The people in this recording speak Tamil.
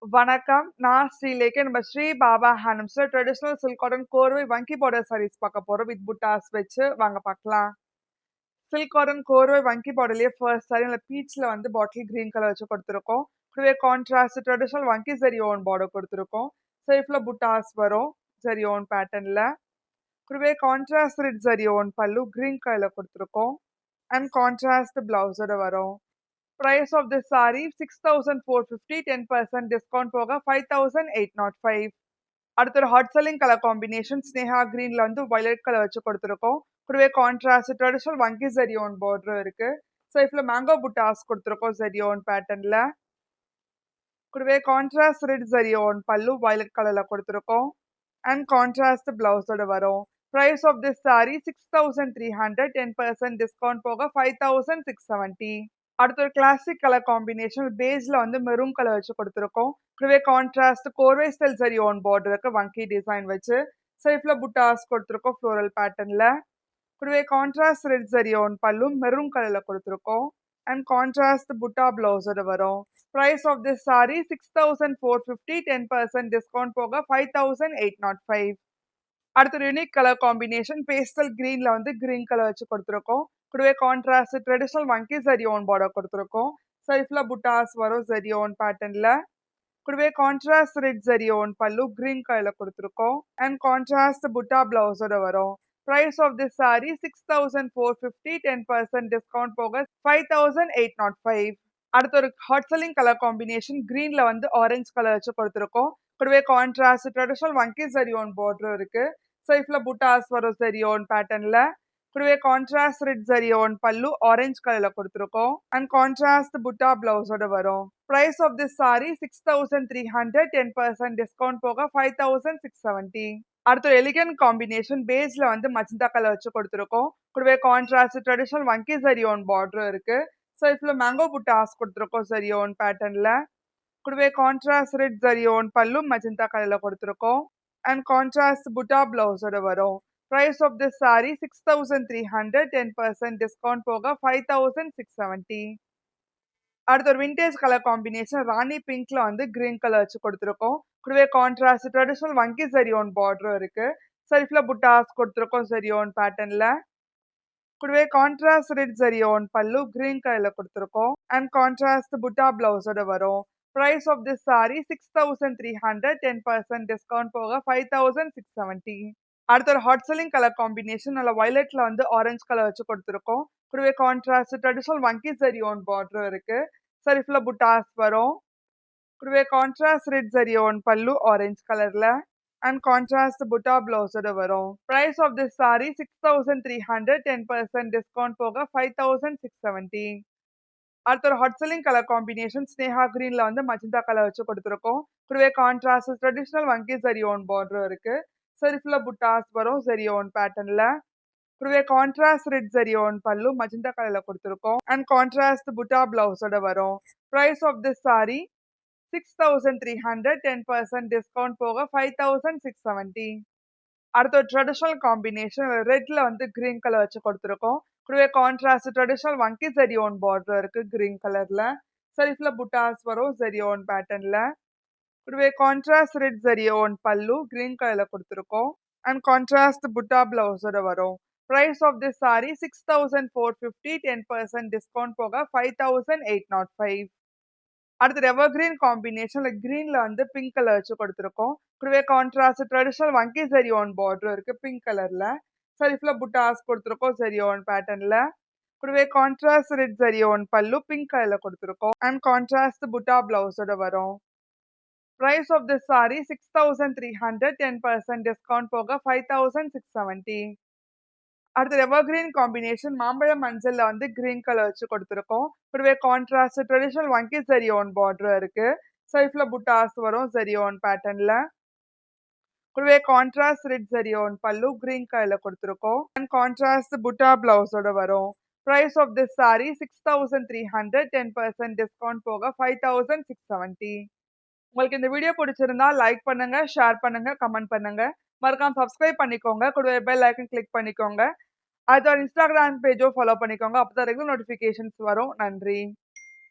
வணக்கம். நான் ஸ்ரீலேகன். நம்ம ஸ்ரீ பாபா ஹேண்ட்லூம்ஸ்ல ட்ரெடிஷனல் சில்க் காட்டன் கோர்வை வங்கி பார்டர் சாரீஸ் பார்க்க போறோம். வித் புட்டாஸ் வச்சு வாங்க பார்க்கலாம். சில்க் காட்டன் கோர்வை வங்கி பார்டர்லயே ஃபர்ஸ்ட் சாரி நல்ல பீச்ல வந்து பாட்டில் கிரீன் கலர் வச்சு கொடுத்துருக்கோம். கூடவே கான்ட்ராஸ்ட் ட்ரெடிஷனல் வங்கி சரி ஓன் பார்டர் கொடுத்துருக்கோம். செல்ஃப்ல புட்டாஸ் வரும் சரி ஓன் பேட்டர்ன்ல. கூடவே கான்ட்ராஸ்ட் ரெட் சரி ஓன் பல்லு கிரீன் கலர்ல கொடுத்துருக்கோம். அண்ட் கான்ட்ராஸ்ட் பிளவுஸோட வரும். Price of this saree 6450, 10% discount போக 5805. அடுத்து ஒரு ஹாட் செல்லிங் கலர் காம்பினேஷன் ஸ்னேஹா கிரீன்ல வந்து வயலட் கலர் வச்சு கொடுத்துருக்கோம். கூடவே கான்ட்ராஸ்ட் ட்ரெடிஷனல் வங்கி ஜரியோன் பார்டர் இருக்கு. ஸோ இதில் மேங்கோ புட்டாஸ் கொடுத்துருக்கோம் ஜரியோன் பேட்டர்ன்ல. கூடவே கான்ட்ராஸ்ட் ரெட் ஜரியோன் பல்லு வயலட் கலர்ல கொடுத்துருக்கோம். அண்ட் கான்ட்ராஸ்ட் பிளவுஸோட வரும். Price of this saree 6300, 10% discount போக 5670. அடுத்து ஒரு கிளாசிக் கலர் காம்பினேஷன் பேஸ்ல வந்து மெரூன் கலர் வச்சு கொடுத்துருக்கோம். கூடவே கான்ட்ராஸ்ட் கோர்வை ஸ்டைல் சரி ஓன் பார்டர் இருக்கு வங்கி டிசைன் வச்சு. சைஃப்ல புட்டாஸ் கொடுத்துருக்கோம் ஃப்ளோரல் பேட்டர்ன்ல. கூடவே கான்ட்ராஸ்ட் ரெட் சரி ஓன் பல்லு மெரூன் கலர்ல கொடுத்துருக்கோம். அண்ட் கான்ட்ராஸ்ட் புட்டா பிளவுஸோட வரும். Price of this saree 6450, 10% discount போக 5805. அடுத்து ஒரு யூனிக் கலர் காம்பினேஷன் பேஸ்டல் கிரீன்ல வந்து கிரீன் கலர் வச்சு கொடுத்துருக்கோம். கூடவே கான்ட்ராஸ்ட் ட்ரெடிஷனல் வங்கி ஜரியோன் பார்டர் கொடுத்துருக்கோம். சைஃப்ல புட்டாஸ் வரும் ஜரியோன் பேட்டர்ன்ல. கூடவே கான்ட்ராஸ்ட் ரெட் ஜரியோன் பல்லு கிரீன் கலர்ல கொடுத்துருக்கோம். அண்ட் கான்ட்ராஸ்ட் புட்டா பிளவுஸோட வரும். Price of this saree 6450, 10% discount போக 5805. அடுத்து ஒரு ஹாட் செல்லிங் கலர் காம்பினேஷன் கிரீன்ல வந்து ஆரஞ்சு கலர் வச்சு கொடுத்துருக்கோம். கூடவே கான்ட்ராஸ்ட் ட்ரெடிஷனல் வங்கி ஜரியோன் பார்டர் இருக்கு. சைஃப்ல புட்டாஸ் வரும் ஜரியோன் பேட்டர்ன்ல. கூடவே கான்ட்ராஸ்ட் ரெட் ஜரியோன் பல்லு ஆரஞ்சு கலர்ல கொடுத்துருக்கோம். அண்ட் கான்ட்ராஸ்ட் புட்டா பிளவுஸோட வரும். Price of this saree 6300, 10% discount போக 5670. அடுத்து ஒரு எலிகன்ட் காம்பினேஷன் பேஸ்ல வந்து மஜந்தா கலர் வச்சு கொடுத்துருக்கோம். கூடவே கான்ட்ராஸ்ட் ட்ரெடிஷனல் வங்கி ஜரியோன் பார்டர் இருக்கு. ஸோ இதில் மேங்கோ புட்டாஸ் கொடுத்துருக்கோம் ஜரியோன் பேட்டர்ன்ல. கூடவே கான்ட்ராஸ்ட் ரெட் ஜரியோன் பல்லு மஜந்தா கலர்ல கொடுத்துருக்கோம். அண்ட் கான்ட்ராஸ்ட் புட்டா பிளவுஸோட வரும். Price of this saree 6300, 10% discount போக 5670. அடுத்து ஒரு விண்டேஜ் கலர் காம்பினேஷன் ராணி பிங்க்ல வந்து கிரீன் கலர் வச்சு கொடுத்துருக்கோம். கூடவே கான்ட்ராஸ்ட் ட்ரெடிஷனல் வங்கி ஜரியோன் பார்டர் இருக்கு. செல்ஃப்ல புட்டாஸ் கொடுத்துருக்கோம் ஜரியோன் பேட்டர்ன்ல. கூடவே கான்ட்ராஸ்ட் ரெட் ஜரியோன் பல்லு கிரீன் கலர்ல கொடுத்துருக்கோம். அண்ட் கான்ட்ராஸ்ட் புட்டா பிளவுஸோட வரும். Price of this saree 6300, 10% discount போக 5670. அடுத்து ஒரு ஹாட் செல்லிங் கலர் காம்பினேஷன் நல்ல வயலட்ல வந்து ஆரஞ்சு கலர் வச்சு கொடுத்துருக்கோம். கூடவே கான்ட்ராஸ்ட் ட்ரெடிஷனல் வங்கி ஜரியோன் பார்டர் இருக்கு. சரிஃப்ல புட்டாஸ் வரும். கூடவே கான்ட்ராஸ்ட் ரெட் ஜரியோன் பல்லு ஆரஞ்சு கலர்ல. அண்ட் கான்ட்ராஸ்ட் புட்டா பிளவுஸோட வரும். Price of this saree 6300, 10% discount போக 5670. அடுத்து ஒரு ஹாட் செல்லிங் கலர் காம்பினேஷன் ஸ்னேஹா கிரீன்ல வந்து மஜந்தா கலர் வச்சு கொடுத்துருக்கோம். கூடவே கான்ட்ராஸ்ட் ட்ரெடிஷனல் வங்கி ஜரியோன் பார்டர் இருக்கு. சரிஃப்ல புட்டாஸ் வரும் ஜரியோன் பேட்டர்ன்ல. கூடவே கான்ட்ராஸ்ட் ரெட் ஜரியோன் பல்லு மஜந்தா கலர்ல கொடுத்துருக்கோம். அண்ட் கான்ட்ராஸ்ட் புட்டா பிளவுஸோட வரும். Price of this saree 6300, 10% discount போக 5670. அடுத்து ஒரு ட்ரெடிஷனல் காம்பினேஷன் ரெட்ல வந்து கிரீன் கலர் வச்சு கொடுத்துருக்கோம். கூடவே கான்ட்ராஸ்ட் ட்ரெடிஷனல் வங்கி ஜரியோன் பார்டர் இருக்கு கிரீன் கலர்ல. செல்ஃப்ல புட்டாஸ் வரும் ஜரியோன் பேட்டர்ன்ல. கூடவே கான்ட்ராஸ்ட் ரெட் ஜரியோன் பல்லு கிரீன் கலர்ல கொடுத்துருக்கோம். அண்ட் கான்ட்ராஸ்ட் புட்டா பிளவுஸோட வரும். Price of this saree 6450, 10% discount போக 5805. அடுத்து எவர்கிரீன் காம்பினேஷன் கிரீன்ல வந்து பிங்க் கலர் வச்சு கொடுத்துருக்கோம். கூடவே கான்ட்ராஸ்ட் ட்ரெடிஷனல் வங்கி ஜரியோன் பார்டர் இருக்கு பிங்க் கலர்ல. சரிஃப்ல புட்டாஸ் கொடுத்துருக்கோம் ஜரியோன் பேட்டர்ன்ல. கூடவே கான்ட்ராஸ்ட் ரெட் ஜரியோன் பல்லு பிங்க் கலர்ல கொடுத்துருக்கோம். அண்ட் கான்ட்ராஸ்ட் புட்டா பிளவுஸோட வரும். Price of this saree 6300, 10% discount போக 5670. அடுத்து எவர்கிரீன் காம்பினேஷன் மாம்பழம் மஞ்சள்ல வந்து கிரீன் கலர் வச்சு கொடுத்துருக்கோம். கூடவே கான்ட்ராஸ்ட் ட்ரெடிஷனல் வங்கி ஜரியோன் பார்டர் இருக்கு. சைஃப்ல புட்டாஸ் வரும் ஜரியோன் பேட்டர்ன்ல. கூடவே கான்ட்ராஸ்ட் ரெட் ஜரியோன் பல்லு கிரீன் கலர்ல கொடுத்துருக்கோம். அண்ட் கான்ட்ராஸ்ட் புட்டா பிளவுஸோட வரும். Price of this saree 6300, 10% discount போக 5670. உங்களுக்கு இந்த வீடியோ பிடிச்சிருந்தா லைக் பண்ணுங்க, ஷேர் பண்ணுங்க, கமெண்ட் பண்ணுங்க. மறக்காம சப்ஸ்கிரைப் பண்ணிக்கோங்க. கூடவே பெல் ஐக்கன் கிளிக் பண்ணிக்கோங்க. அடுத்த இன்ஸ்டாகிராம் பேஜோ ஃபாலோ பண்ணிக்கோங்க. அப்பதான் ரெகுலர் நோட்டிஃபிகேஷன்ஸ் வரும். நன்றி.